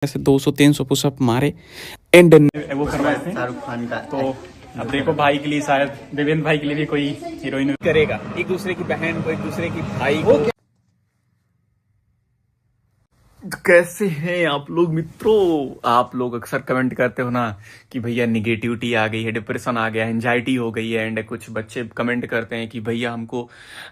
ऐसे 200-300 पुशअप मारे एंड वो करवाए थे शाहरुख खान का। तो अब देखो भाई के लिए शायद देवेंद्र भाई के लिए भी कोई हीरोइन करेगा, एक दूसरे की बहन को, एक दूसरे की भाई को। कैसे हैं आप लोग मित्रों? आप लोग अक्सर कमेंट करते हो ना कि भैया निगेटिविटी आ गई है, डिप्रेशन आ गया है, एंजाइटी हो गई है। एंड कुछ बच्चे कमेंट करते हैं कि भैया हमको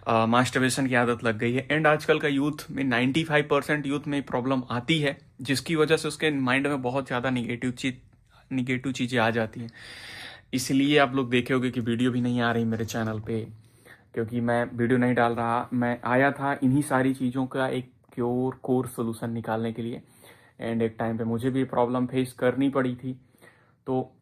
मास्टरबेशन की आदत लग गई है। एंड आजकल का यूथ में 95% यूथ में प्रॉब्लम आती है, जिसकी वजह से उसके माइंड में बहुत ज़्यादा निगेटिव चीज़ें आ जाती हैं। इसलिए आप लोग देखे होगे कि वीडियो भी नहीं आ रही मेरे चैनल पे, क्योंकि मैं वीडियो नहीं डाल रहा। मैं आया था इन्हीं सारी चीज़ों का एक कोर सोल्यूशन निकालने के लिए। एंड एक टाइम पे मुझे भी प्रॉब्लम फेस करनी पड़ी थी, तो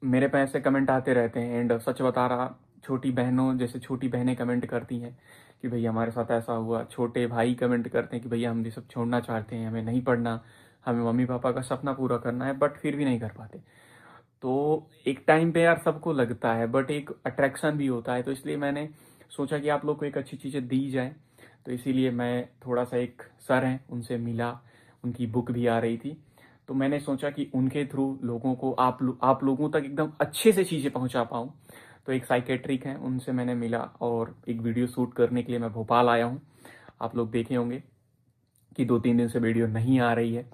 मेरे पे ऐसे कमेंट आते रहते हैं। एंड सच बता रहा, छोटी बहनों जैसे छोटी बहनें कमेंट करती हैं कि भैया हमारे साथ ऐसा हुआ, छोटे भाई कमेंट करते हैं कि भैया हम ये सब छोड़ना चाहते हैं, हमें नहीं पढ़ना, हमें मम्मी पापा का सपना पूरा करना है, बट फिर भी नहीं कर पाते। तो एक टाइम पे यार सबको लगता है, बट एक अट्रैक्शन भी होता है। तो इसलिए मैंने सोचा कि आप लोग को एक अच्छी चीज़ें दी जाए, तो इसीलिए मैं थोड़ा सा, एक सर हैं उनसे मिला, उनकी बुक भी आ रही थी, तो मैंने सोचा कि उनके थ्रू लोगों को आप लोगों तक एकदम अच्छे से चीज़ें पहुंचा पाऊं। तो एक साइकेट्रिक हैं, उनसे मैंने मिला और एक वीडियो शूट करने के लिए मैं भोपाल आया हूं। आप लोग देखे होंगे कि 2-3 दिन से वीडियो नहीं आ रही है,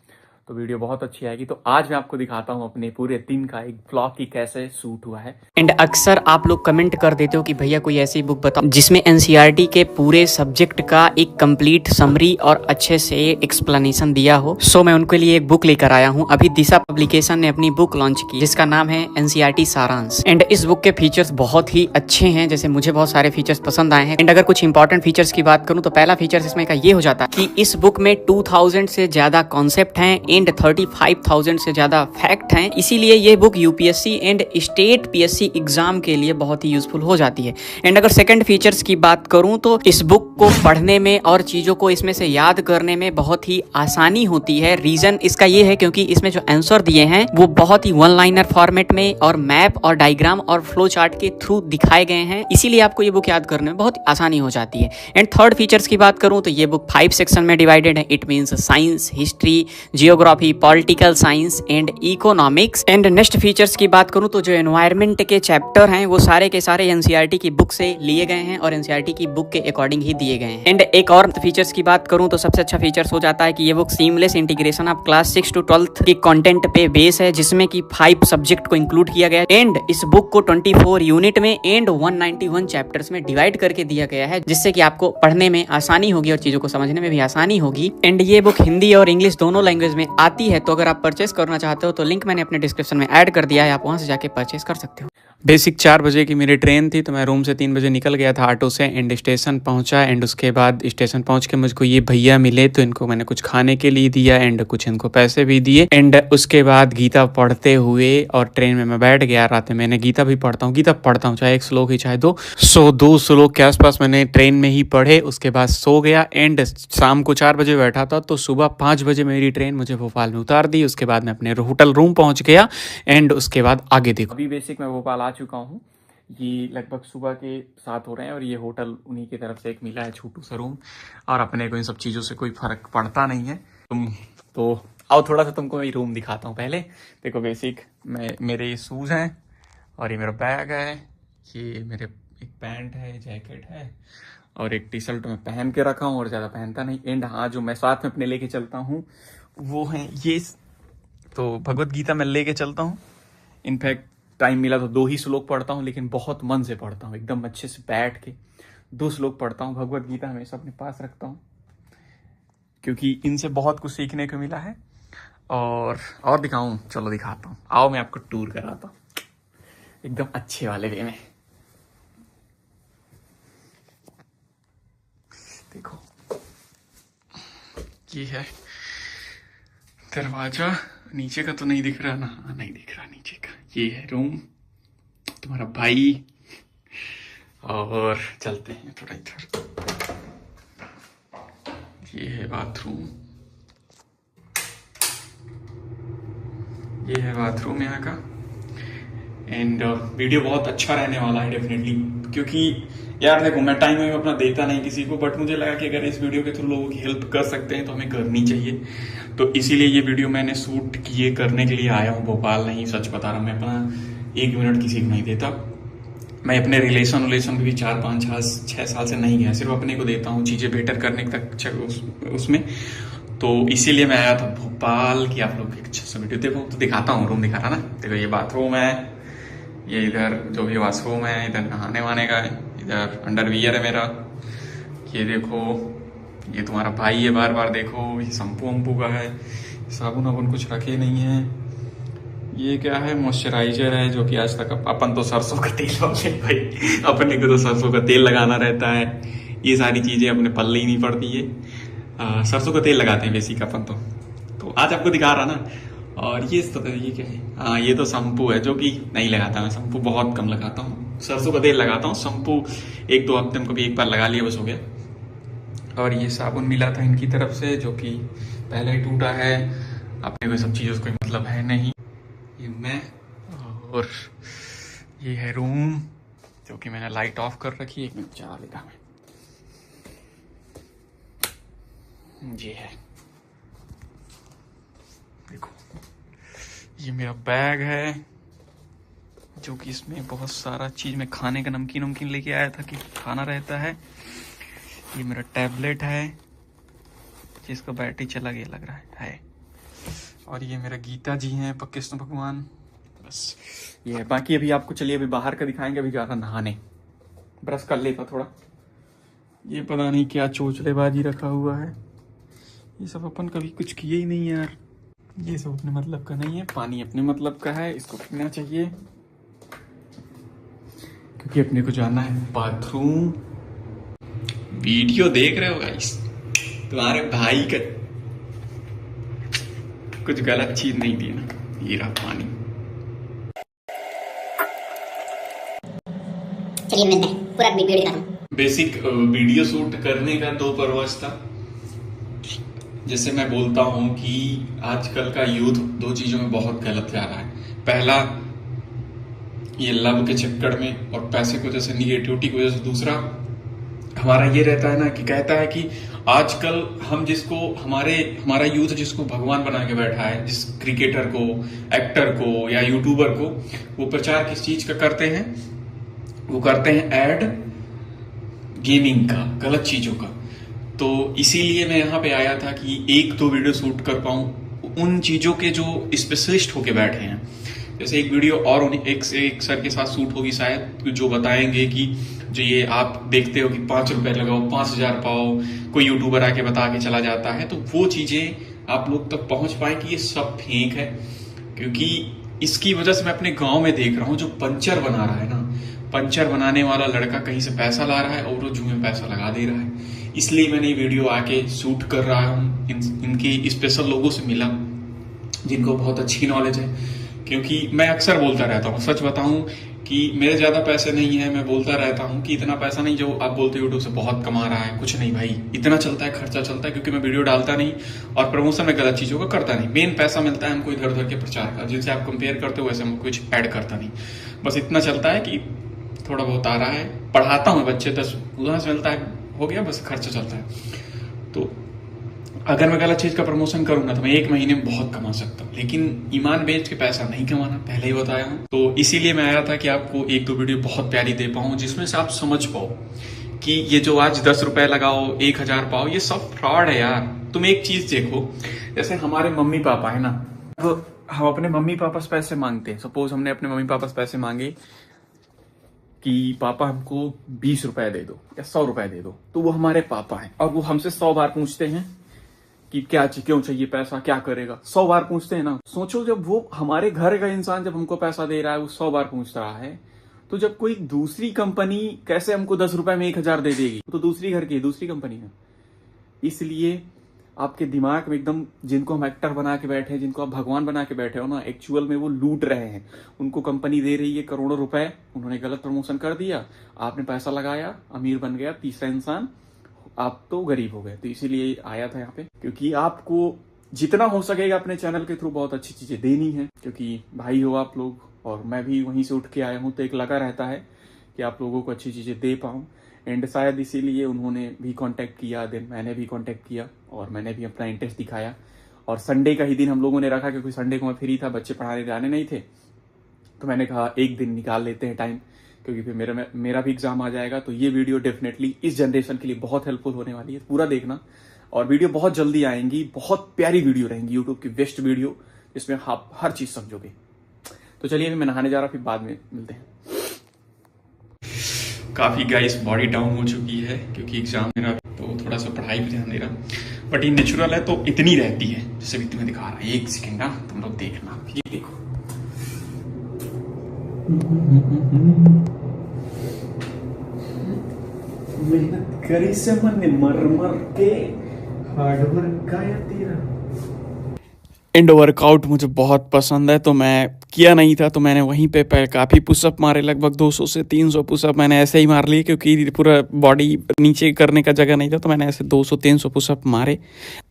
तो वीडियो बहुत अच्छी आएगी। तो आज मैं आपको दिखाता हूँ अपने पूरे दिन का एक व्लॉग की कैसे शूट हुआ है। एंड अक्सर आप लोग कमेंट कर देते हो कि भैया कोई ऐसी बुक बताओ जिसमें एनसीईआरटी के पूरे सब्जेक्ट का एक कंप्लीट समरी और अच्छे से एक्सप्लेनेशन दिया हो। सो मैं उनके लिए एक बुक लेकर आया हूं। अभी दिशा पब्लिकेशन ने अपनी बुक लॉन्च की जिसका नाम है एनसीईआरटी सारांश। एंड इस बुक के फीचर्स बहुत ही अच्छे हैं, जैसे मुझे बहुत सारे फीचर्स पसंद आए हैं। एंड अगर कुछ इंपॉर्टेंट फीचर्स की बात करूं तो पहला फीचर्स इसमें का ये हो जाता है कि इस बुक में 2000 से ज्यादा कॉन्सेप्ट हैं एंड 35,000 से ज्यादा फैक्ट हैं। इसीलिए ये book UPSC and state PSC exam के लिए बहुत ही यूजफुल हो जाती है। एंड अगर सेकंड फीचर्स की बात करूं तो इस बुक को पढ़ने में और चीजों को इसमें से याद करने में बहुत ही आसानी होती है। रीजन इसका ये है क्योंकि इसमें जो आंसर दिए हैं वो बहुत ही वन लाइनर फॉर्मेट में और मैप और डायग्राम और फ्लो चार्ट के थ्रू दिखाए गए हैं, इसीलिए आपको ये बुक याद करने में बहुत आसानी हो जाती है। एंड थर्ड फीचर्स की बात करूं तो ये बुक 5 सेक्शन में डिवाइडेड है। It means science, history, geography, political science and economics. And next features की बात करूं तो जो एनवायरमेंट के चैप्टर हैं वो सारे के सारे एनसीईआरटी की बुक से लिए गए हैं और एनसीईआरटी की बुक के अकॉर्डिंग ही दिए गए हैं। एंड एक और फीचर्स की बात करूं तो सबसे अच्छा फीचर्स हो जाता है कि ये book seamless integration of class 6 to 12 के कंटेंट पे बेस है, जिसमें कि 5 सब्जेक्ट को इंक्लूड किया गया है। एंड इस बुक को 24 यूनिट में एंड 191 चैप्टर्स में डिवाइड करके दिया गया है, जिससे कि आपको पढ़ने में आसानी होगी और चीजों को समझने में भी आसानी होगी। एंड ये बुक हिंदी और इंग्लिश दोनों लैंग्वेज में आती है, तो अगर आप परचेस करना चाहते हो तो लिंक मैंने अपने डिस्क्रिप्शन में ऐड कर दिया है, आप वहां से जाके परचेस कर सकते हो। बेसिक 4 बजे की मेरी ट्रेन थी, तो मैं रूम से 3 बजे निकल गया था ऑटो से। एंड स्टेशन पहुंचा। एंड उसके बाद स्टेशन पहुंच के मुझको ये भैया मिले, तो इनको मैंने कुछ खाने के लिए दिया एंड कुछ इनको पैसे भी दिए। एंड उसके बाद गीता पढ़ते हुए और ट्रेन में मैं बैठ गया। रात में मैंने गीता भी पढ़ता हूँ, चाहे 1 श्लोक ही चाहे 2, 2 श्लोक के आसपास मैंने ट्रेन में ही पढ़े। उसके बाद सो गया। एंड शाम को 4 बजे बैठा था, तो सुबह 5 बजे मेरी ट्रेन मुझे भोपाल में उतार दी। उसके बाद मैं अपने होटल रूम पहुंच गया। एंड उसके बाद आगे देखो, अभी बेसिक मैं भोपाल आ चुका हूँ। ये लगभग सुबह के 7 हो रहे हैं और ये होटल उन्हीं की तरफ से एक मिला है, छोटू सा रूम। और अपने को इन सब चीज़ों से कोई फर्क पड़ता नहीं है। तुम तो आओ थोड़ा सा तुमको मैं रूम दिखाता हूँ। पहले देखो, बेसिक मेरे ये शूज़ हैं और ये मेरा बैग है, ये मेरे एक पैंट है, जैकेट है और एक टी शर्ट मैं पहन के रखा हूँ और ज़्यादा पहनता नहीं। एंड हाँ, जो मैं साथ में अपने लेके चलता हूँ वो है ये, तो भगवत गीता मैं लेके चलता हूँ। इनफैक्ट टाइम मिला तो 2 ही श्लोक पढ़ता हूँ, लेकिन बहुत मन से पढ़ता हूँ, एकदम अच्छे से बैठ के 2 श्लोक पढ़ता हूँ। भगवत गीता हमेशा अपने पास रखता हूँ, क्योंकि इनसे बहुत कुछ सीखने को मिला है। और दिखाऊं, चलो दिखाता हूँ, आओ मैं आपको टूर कराता हूँ एकदम अच्छे वाले वे में। देखो, ये है दरवाजा। नीचे का तो नहीं दिख रहा ना? नहीं दिख रहा नीचे का। ये है रूम, तुम्हारा भाई। और चलते हैं थोड़ा इधर। ये है बाथरूम, ये है बाथरूम यहाँ का। एंड वीडियो बहुत अच्छा रहने वाला है डेफिनेटली, क्योंकि यार देखो मैं टाइम में अपना देता नहीं किसी को, बट मुझे लगा कि अगर इस वीडियो के थ्रू लोगों की हेल्प कर सकते हैं तो हमें करनी चाहिए। तो इसीलिए ये वीडियो मैंने शूट किए करने के लिए आया हूँ भोपाल। नहीं, सच बता रहा हूँ, मैं अपना 1 मिनट किसी को नहीं देता। मैं अपने रिलेशन भी 4 5 6 साल से नहीं गया, सिर्फ अपने को देता हूँ चीज़ें बेटर करने तक उसमें। तो इसीलिए मैं आया था भोपाल की आप लोग एक अच्छा सा वीडियो देखो। तो दिखाता हूँ, रूम दिखा रहा ना। देखो ये बाथरूम है, ये इधर जो भी वॉशरूम है, इधर नहाने वहाने का है, इधर अंडरवियर है मेरा। ये देखो, ये तुम्हारा भाई है, बार बार देखो। ये शैम्पू वम्पू का है, साबुन वाबुन कुछ रखे नहीं है। ये क्या है, मॉइस्चराइजर है, जो कि आज तक अपन तो सरसों का तेल वाले भाई, अपने को तो सरसों का तेल लगाना रहता है। ये सारी चीजें अपने पल्ले ही नहीं पड़ती है। सरसों का तेल लगाते हैं बेसिक अपन तो आज आपको दिखा रहा ना। और ये क्या है, हाँ ये तो शैम्पू है, जो कि नहीं लगाता मैं। शैम्पू बहुत कम लगाता हूँ, सरसों का तेल लगाता हूँ। शैम्पू 1-2 हफ्ते में कभी एक बार लगा लिया, बस हो गया। और ये साबुन मिला था इनकी तरफ से, जो कि पहले ही टूटा है। अपने को सब चीज़ों का कोई मतलब है नहीं। ये मैं, और ये है रूम, जो कि मैंने लाइट ऑफ कर रखी है। 1 मिनट चला लेता मैं। ये है, देखो ये मेरा बैग है, जो कि इसमें बहुत सारा चीज में खाने का नमकीन लेके आया था कि खाना रहता है। ये मेरा टैबलेट है, जिसका बैटरी चला गया लग रहा है। और ये मेरा गीता जी हैं, कृष्ण भगवान। बस ये है। बाकी अभी आपको चलिए अभी बाहर का दिखाएंगे। अभी जा रहा नहाने, ब्रश कर लेता थोड़ा। ये पता नहीं क्या चोचलेबाजी रखा हुआ है, ये सब अपन कभी कुछ किए ही नहीं यार। ये सब अपने मतलब का नहीं है, पानी अपने मतलब का है, इसको पीना चाहिए। क्योंकि अपने को जाना है बाथरूम। वीडियो देख रहे हो गाइस, तुम्हारे भाई का कुछ गलत चीज नहीं दी ना। ये रहा पानी। चलिए मिलते हैं, पूरा वीडियो दिखाता हूँ। बेसिक वीडियो शूट करने का 2 पर्पस था। जैसे मैं बोलता हूँ कि आजकल का यूथ 2 चीजों में बहुत गलत जा रहा है। पहला, ये लव के चक्कर में और पैसे को जैसे निगेटिविटी की वजह से। दूसरा हमारा ये रहता है ना कि कहता है कि आजकल हम जिसको हमारा यूथ जिसको भगवान बना के बैठा है, जिस क्रिकेटर को, एक्टर को या यूट्यूबर को, वो प्रचार किस चीज का करते हैं? वो करते हैं ऐड गेमिंग का, गलत चीजों का। तो इसीलिए मैं यहाँ पे आया था कि 1-2 वीडियो शूट कर पाऊं उन चीजों के जो स्पेशलिस्ट होके बैठे हैं। जैसे एक वीडियो और एक सर के साथ शूट होगी शायद, जो बताएंगे कि जो ये आप देखते हो कि 5 रुपए लगाओ 5000 पाओ, कोई यूट्यूबर आके बता के चला जाता है, तो वो चीजें आप लोग तक पहुंच पाए कि ये सब फेक है। क्योंकि इसकी वजह से मैं अपने गांव में देख रहा हूँ, जो पंचर बना रहा है ना, पंचर बनाने वाला लड़का कहीं से पैसा ला रहा है और वो जू में पैसा लगा दे रहा है। इसलिए मैंने ये वीडियो आके शूट कर रहा हूँ। इनके स्पेशल लोगों से मिला जिनको बहुत अच्छी नॉलेज है। क्योंकि मैं अक्सर बोलता रहता हूँ, सच बताऊं कि मेरे ज्यादा पैसे नहीं है। मैं बोलता रहता हूँ कि इतना पैसा नहीं जो आप बोलते हो यूट्यूब से बहुत कमा रहा है, कुछ नहीं भाई, इतना चलता है, खर्चा चलता है। क्योंकि मैं वीडियो डालता नहीं और प्रमोशन में गलत चीजों का करता नहीं। मेन पैसा मिलता है हमको इधर उधर के प्रचार का, जिनसे आप कंपेयर करते हो वैसे हम कुछ ऐड करता नहीं। बस इतना चलता है कि थोड़ा बहुत आ रहा है, पढ़ाता हूँ बच्चे 10 उधर से मिलता है, हो गया, बस खर्चा चलता है। तो अगर मैं गलत चीज का प्रमोशन करूंगा तो मैं 1 महीने में बहुत कमा सकता हूँ, लेकिन ईमान बेच के पैसा नहीं कमाना, पहले ही बताया हूँ। तो इसीलिए मैं आया था कि आपको 1-2 वीडियो बहुत प्यारी दे पाऊँ, जिसमें से आप समझ पाओ कि ये जो आज 10 रुपए लगाओ 1000 पाओ, ये सब फ्रॉड है यार। तुम एक चीज देखो, जैसे हमारे मम्मी पापा है ना, तो हम अपने मम्मी पापा से पैसे मांगते हैं। सपोज हमने अपने मम्मी पापा से पैसे मांगे कि पापा हमको 20 रुपए दे दो या 100 रुपए दे दो, तो वो हमारे पापा हैं और वो हमसे 100 बार पूछते हैं कि क्या क्यों चाहिए पैसा, क्या करेगा। 100 बार पूछते हैं ना। सोचो जब वो हमारे घर का इंसान जब हमको पैसा दे रहा है, वो 100 बार पूछ रहा है, तो जब कोई दूसरी कंपनी कैसे हमको 10 रुपए में 1000 दे देगी, तो दूसरी घर की दूसरी कंपनी है। इसलिए आपके दिमाग में एकदम, जिनको हम एक्टर बना के बैठे हैं, जिनको आप भगवान बना के बैठे हो ना, एक्चुअल में वो लूट रहे हैं। उनको कंपनी दे रही है करोड़ों रुपए, उन्होंने गलत प्रमोशन कर दिया, आपने पैसा लगाया, अमीर बन गया तीसरा इंसान, आप तो गरीब हो गए। तो इसीलिए आया था यहाँ पे, क्योंकि आपको जितना हो सकेगा अपने चैनल के थ्रू बहुत अच्छी चीजें देनी है। क्योंकि भाई हो आप लोग और मैं भी वहीं से उठ के आया हूँ, तो एक लगा रहता है कि आप लोगों को अच्छी चीज़ें दे पाऊँ। एंड शायद इसीलिए उन्होंने भी कांटेक्ट किया, देन मैंने भी कांटेक्ट किया और मैंने भी अपना इंटरेस्ट दिखाया। और संडे का ही दिन हम लोगों ने रखा क्योंकि संडे को मैं फ्री था, बच्चे पढ़ाने जाने नहीं थे, तो मैंने कहा एक दिन निकाल लेते हैं टाइम, क्योंकि फिर मेरा भी एग्जाम आ जाएगा। तो ये वीडियो डेफिनेटली इस जनरेशन के लिए बहुत हेल्पफुल होने वाली है, पूरा देखना। और वीडियो बहुत जल्दी आएंगी, बहुत प्यारी वीडियो रहेंगी, यूट्यूब की बेस्ट वीडियो जिसमें आप हर चीज समझोगे। तो चलिए अभी मैं नहाने जा रहा, फिर बाद में मिलते हैं। काफी गाइस बॉडी डाउन हो चुकी है क्योंकि एग्जाम मेरा, तो थोड़ा सा पढ़ाई पे ध्यान दे रहा। बट ये नेचुरल है तो इतनी रहती है, जैसे भी तुम्हें दिखा रहा है। एक सेकेंड ना, तुम लोग देखना, ये देखो। मेहनत करी से मन मर मर के, हार्डवर्क गाया तेरा। एंड वर्कआउट मुझे बहुत पसंद है, तो मैं किया नहीं था, तो मैंने वहीं पे काफ़ी पुशअप मारे, लगभग 200 से 300 पुशअप मैंने ऐसे ही मार लिए क्योंकि पूरा बॉडी नीचे करने का जगह नहीं था, तो मैंने ऐसे 200-300 पुशअप मारे।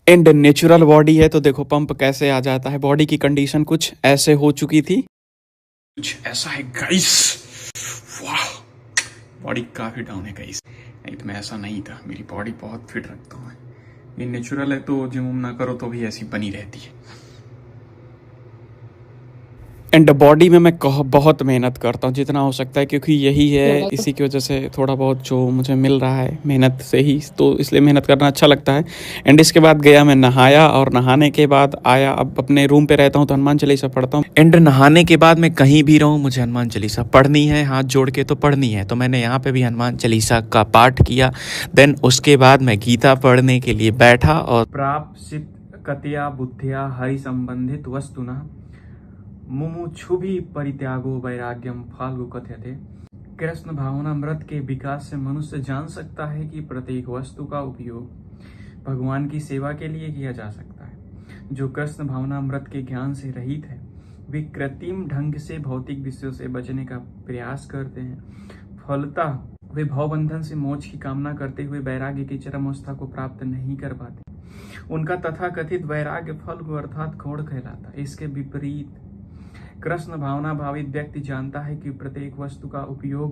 एंड नेचुरल बॉडी है तो देखो पंप कैसे आ जाता है। बॉडी की कंडीशन कुछ ऐसे हो चुकी थी, कुछ ऐसा है गाइस। वाह, बॉडी काफ़ी डाउन है गाइस, नहीं तो मैं ऐसा नहीं था। मेरी बॉडी बहुत फिट रखता हूँ, ये नेचुरल है तो जिम ना करो तो भी ऐसी बनी रहती है। एंड बॉडी में मैं बहुत मेहनत करता हूँ जितना हो सकता है, क्योंकि यही है, इसी की वजह से थोड़ा बहुत जो मुझे मिल रहा है मेहनत से ही, तो इसलिए मेहनत करना अच्छा लगता है। एंड इसके बाद गया मैं नहाया, और नहाने के बाद आया, अब अपने रूम पे रहता हूँ तो हनुमान चालीसा पढ़ता हूँ। एंड नहाने के बाद मैं कहीं भी रहूँ मुझे हनुमान चालीसा पढ़नी है, हाथ जोड़ के तो पढ़नी है, तो मैंने यहाँ पे भी हनुमान चालीसा का पाठ किया। देन उसके बाद मैं गीता पढ़ने के लिए बैठा और प्राप्त कतया बुद्धिया हरि संबंधित वस्तुना मुमुक्षुभि परित्यागो वैराग्यम फाल्गु कथ्यते। कृष्ण भावनामृत के विकास से मनुष्य जान सकता है कि प्रत्येक वस्तु का उपयोग भगवान की सेवा के लिए किया जा सकता है। जो कृष्ण भावनामृत के ज्ञान से रहित है वे कृत्रिम ढंग से भौतिक विषयों से बचने का प्रयास करते हैं। फलतः वे भवबंधन से मोक्ष की कामना करते हुए वैराग्य की चरम अवस्था को प्राप्त नहीं कर पाते। उनका तथाकथित वैराग्य फल अर्थात घोड़ कहलाता है। इसके विपरीत कृष्ण भावना भावित व्यक्ति जानता है कि प्रत्येक वस्तु का उपयोग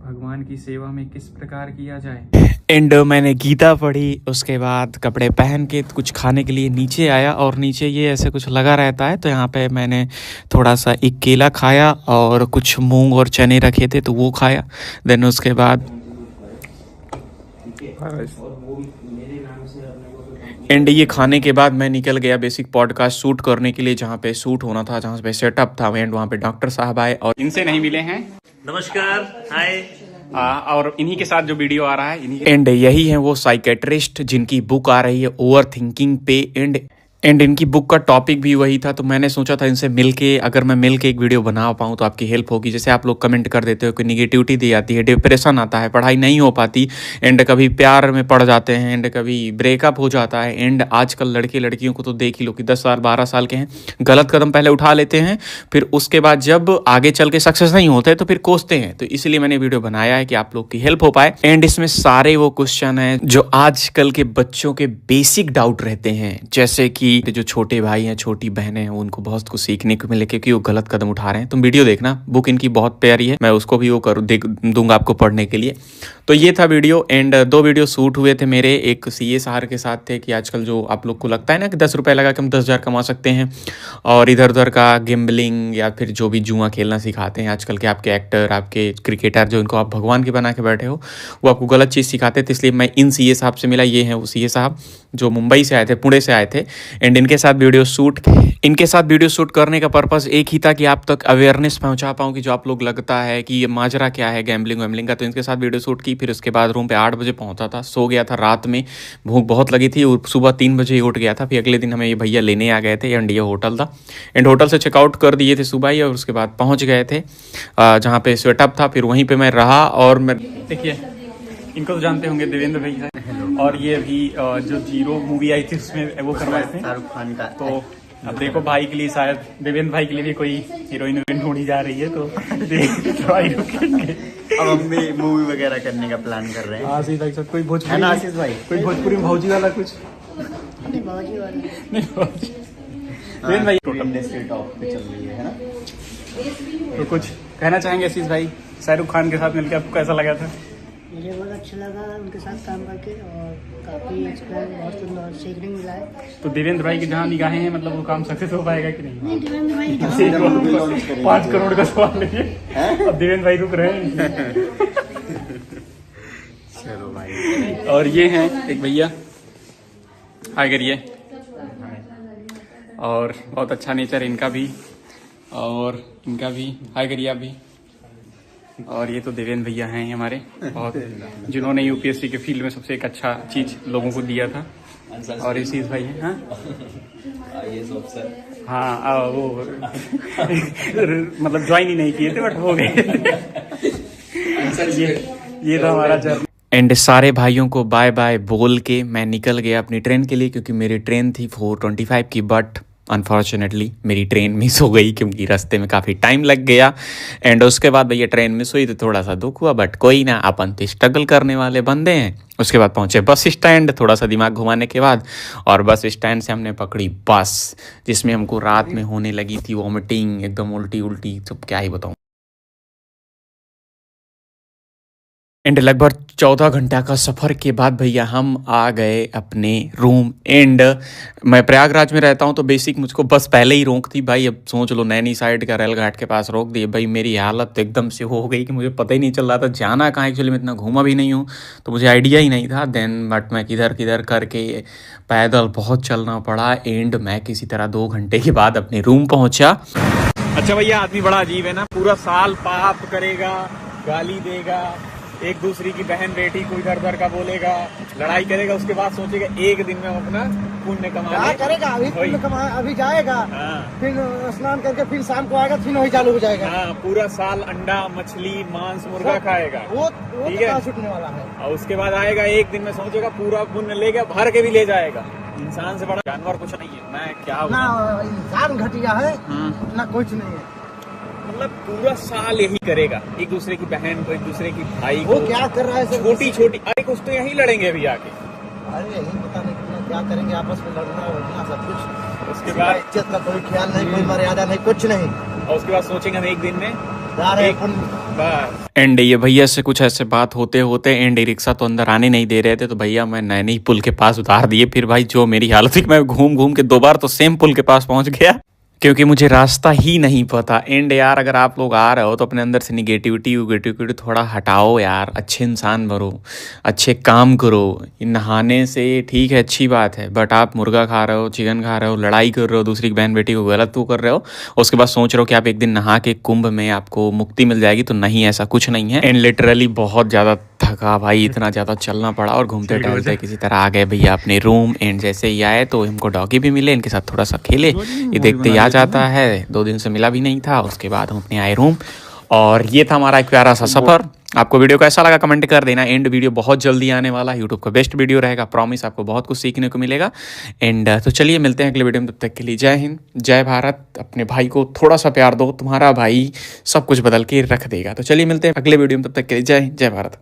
भगवान की सेवा में किस प्रकार किया जाए। एंड मैंने गीता पढ़ी, उसके बाद कपड़े पहन के कुछ खाने के लिए नीचे आया, और नीचे ये ऐसे कुछ लगा रहता है, तो यहाँ पे मैंने थोड़ा सा एक केला खाया और कुछ मूंग और चने रखे थे तो वो खाया। देन उसके बाद एंड ये खाने के बाद मैं निकल गया बेसिक पॉडकास्ट शूट करने के लिए, जहाँ पे शूट होना था, जहाँ पे सेटअप था। एंड वहाँ पे डॉक्टर साहब आए और इनसे नहीं मिले हैं। नमस्कार, हाय। और इन्हीं के साथ जो वीडियो आ रहा है, एंड यही है वो साइकेट्रिस्ट जिनकी बुक आ रही है ओवर थिंकिंग पे। एंड इनकी बुक का टॉपिक भी वही था, तो मैंने सोचा था इनसे मिलके, अगर मैं मिलके एक वीडियो बना पाऊँ तो आपकी हेल्प होगी। जैसे आप लोग कमेंट कर देते हो कि निगेटिविटी दी जाती है, डिप्रेशन आता है, पढ़ाई नहीं हो पाती, एंड कभी प्यार में पड़ जाते हैं, एंड कभी ब्रेकअप हो जाता है। एंड आजकल लड़के लड़कियों को तो देख ही लो कि 10 साल 12 साल के हैं, गलत कदम पहले उठा लेते हैं, फिर उसके बाद जब आगे चल के सक्सेस नहीं होते तो फिर कोसते हैं। तो इसलिए मैंने वीडियो बनाया है कि आप लोग की हेल्प हो पाए। एंड इसमें सारे वो क्वेश्चन है जो आजकल के बच्चों के बेसिक डाउट रहते हैं, जैसे कि जो छोटे भाई हैं, छोटी बहनें हैं, उनको बहुत कुछ सीखने को मिले क्योंकि वो गलत कदम उठा रहे हैं। तुम वीडियो देखना, बुक इनकी बहुत प्यारी है, मैं उसको भी वो दूंगा आपको पढ़ने के लिए। तो ये था वीडियो। एंड 2 वीडियो शूट हुए थे मेरे, एक सीए सहार के साथ थे कि आजकल जो आप लोग को लगता है ना कि 10 रुपये लगा के हम 10,000 कमा सकते हैं, और इधर उधर का गेम्बलिंग या फिर जो भी जुआ खेलना सिखाते हैं आजकल के आपके एक्टर, आपके क्रिकेटर, जो इनको आप भगवान के बना के बैठे हो, वो आपको गलत चीज़ सिखाते थे। इसलिए मैं इन सीए साहब से मिला। ये हैं वो सीए साहब जो मुंबई से आए थे, पुणे से आए थे। एंड इनके साथ वीडियो शूट करने का पर्पस एक ही था कि आप तक अवेयरनेस पहुंचा पाऊँ कि जो आप लोग लगता है कि ये माजरा क्या है गैम्बलिंग वैम्बलिंग का। तो इनके साथ वीडियो शूट की, फिर उसके बाद रूम पे 8 बजे पहुंचा था, सो गया था रात में, भूख बहुत लगी थी, और सुबह 3 बजे ही उठ गया था। फिर अगले दिन हमें ये भैया लेने आ गए थे, एंड ये होटल था, एंड होटल से चेकआउट कर दिए थे सुबह ही, और उसके बाद पहुँच गए थे जहाँ पे सेटअप था। फिर वहीं पर मैं रहा, और मैं देखिए इनको तो जानते होंगे, देवेंद्र भैया, और ये अभी जो जीरो मूवी आई थी उसमें वो करवाए थे शाहरुख खान का। तो अब देखो भाई के लिए, शायद देवेंद्र भाई के लिए भी कोई हीरोइन ढूंढी जा रही है, तो भाई रुकेंगे। अब हम भी मूवी वगैरह करने का प्लान कर रहे हैं। आशीष भाई साहब, कोई है भोजपुरी ना आशीष भाई? कोई भोजपुरी भौजी वाला कुछ नहीं, भाई टोटम डेस्क टॉप पे चल रही है ना? तो कुछ कहना चाहेंगे आशीष भाई? शाहरुख खान के साथ मिलकर आपको कैसा लगा था? मुझे बहुत अच्छा लगा उनके साथ काम करके और काफ़ी एक्सपीरियंस बहुत सुंदर सीखने को मिला है। तो देवेंद्र भाई की जहाँ निगाहें हैं मतलब वो काम सक्सेस हो पाएगा कि नहीं? नहीं देवेंद्र भाई जहाँ 5 करोड़ का सवाल नहीं है। अब देवेंद्र भाई रुक रहे हैं। चलो भाई। और ये हैं एक भैया, हाय करिए। और बहुत अच्छा नेचर इनका भी, और इनका भी हाय करिए आप भी। और ये तो देवेंद्र भैया हैं हमारे, बहुत जिन्होंने यूपीएससी के फील्ड में सबसे एक अच्छा चीज लोगों को दिया था। और इसी भाई हैं, हाँ हाँ वो मतलब ज्वाइन ही नहीं किए थे बट हो गए। ये था हमारा जर्नी। एंड सारे भाइयों को बाय बाय बोल के मैं निकल गया अपनी ट्रेन के लिए, क्योंकि मेरी ट्रेन थी 4:25 की, बट अनफॉर्चुनेटली मेरी ट्रेन मिस हो गई क्योंकि रास्ते में काफ़ी टाइम लग गया। एंड उसके बाद भैया ट्रेन मिस हुई तो थोड़ा सा दुख हुआ, बट कोई ना, अपन तो स्ट्रगल करने वाले बंदे हैं। उसके बाद पहुंचे बस स्टैंड, थोड़ा सा दिमाग घुमाने के बाद, और बस स्टैंड से हमने पकड़ी बस, जिसमें हमको रात में होने लगी थी वॉमिटिंग, एकदम उल्टी उल्टी, तो क्या ही बताऊँ। एंड लगभग 14 घंटा का सफ़र के बाद भैया हम आ गए अपने रूम। एंड मैं प्रयागराज में रहता हूँ तो बेसिक मुझको बस पहले ही रोक थी भाई। अब सोच लो, नैनी साइड का रेल घाट के पास रोक दिए भाई। मेरी हालत एकदम से हो गई कि मुझे पता ही नहीं चल रहा था जाना कहाँ। एक्चुअली मैं इतना घूमा भी नहीं हूँ तो मुझे आइडिया ही नहीं था। देन बट मैं किधर किधर करके पैदल बहुत चलना पड़ा। एंड मैं किसी तरह 2 घंटे के बाद अपने रूम पहुँचा। अच्छा भैया, आदमी बड़ा अजीब है ना, पूरा साल पाप करेगा, गाली देगा, एक दूसरी की बहन बेटी को इधर उधर का बोलेगा, लड़ाई करेगा, उसके बाद सोचेगा एक दिन में अपना पुण्य कमा क्या करेगा। अभी पुण्य कमाए, अभी जाएगा, फिर स्नान करके फिर शाम को आएगा, फिर वही चालू हो जाएगा। हाँ, पूरा साल अंडा मछली मांस मुर्गा खाएगा, वो ठीक है, छूटने वाला है। और उसके बाद आएगा एक दिन में सोचेगा पूरा पुण्य लेगा, भर के भी ले जाएगा। इंसान से बड़ा जानवर कुछ नहीं है। मैं क्या ना इंसान घटिया है ना कुछ नहीं है। मतलब पूरा साल यही करेगा, एक दूसरे की बहन को, एक दूसरे की भाई वो को, क्या कर रहा है छोटी छोटी, अरे कुछ तो यही लड़ेंगे अभी आके। अरे यही पता नहीं क्या करेंगे, आपस में लड़ना उड़ना सब कुछ। उसके बाद इज्जत का कोई ख्याल नहीं, कोई मर्यादा नहीं, कुछ नहीं। और उसके बाद सोचेंगे हम एक दिन में बस। एंड ये भैया से कुछ ऐसे बात होते होते एंड रिक्शा तो अंदर आने नहीं दे रहे थे, तो भैया मैं नैनी पुल के पास उतार दिए। फिर भाई जो मेरी हालत थी, मैं घूम घूम के 2 बार तो सेम पुल के पास पहुंच गया, क्योंकि मुझे रास्ता ही नहीं पता। एंड यार, अगर आप लोग आ रहे हो तो अपने अंदर से निगेटिविटी थोड़ा हटाओ यार, अच्छे इंसान बनो, अच्छे काम करो। नहाने से ठीक है, अच्छी बात है, बट आप मुर्गा खा रहे हो, चिकन खा रहे हो, लड़ाई कर रहे हो, दूसरी बहन बेटी को गलत तो कर रहे हो, उसके बाद सोच रहे हो कि आप एक दिन नहा के कुंभ में आपको मुक्ति मिल जाएगी, तो नहीं, ऐसा कुछ नहीं है। एंड लिटरली बहुत ज़्यादा थका भाई, इतना ज़्यादा चलना पड़ा, और घूमते टहलते किसी तरह आ गए भैया अपने रूम। एंड जैसे ही आए तो हमको डॉगी भी मिले, इनके साथ थोड़ा सा खेले, ये देखते ही आ जाता है। 2 दिन से मिला भी नहीं था। उसके बाद हम अपने आए रूम, और ये था हमारा एक प्यारा सा सफ़र। आपको वीडियो कैसा लगा कमेंट कर देना। एंड वीडियो बहुत जल्दी आने वाला है, यूट्यूब का बेस्ट वीडियो रहेगा, प्रॉमिस, आपको बहुत कुछ सीखने को मिलेगा। एंड तो चलिए मिलते हैं अगले वीडियो में, तब तक के लिए जय हिंद, जय भारत। अपने भाई को थोड़ा सा प्यार दो, तुम्हारा भाई सब कुछ बदल के रख देगा। तो चलिए मिलते हैं अगले वीडियो में, तब तक के लिए जय हिंद, जय भारत।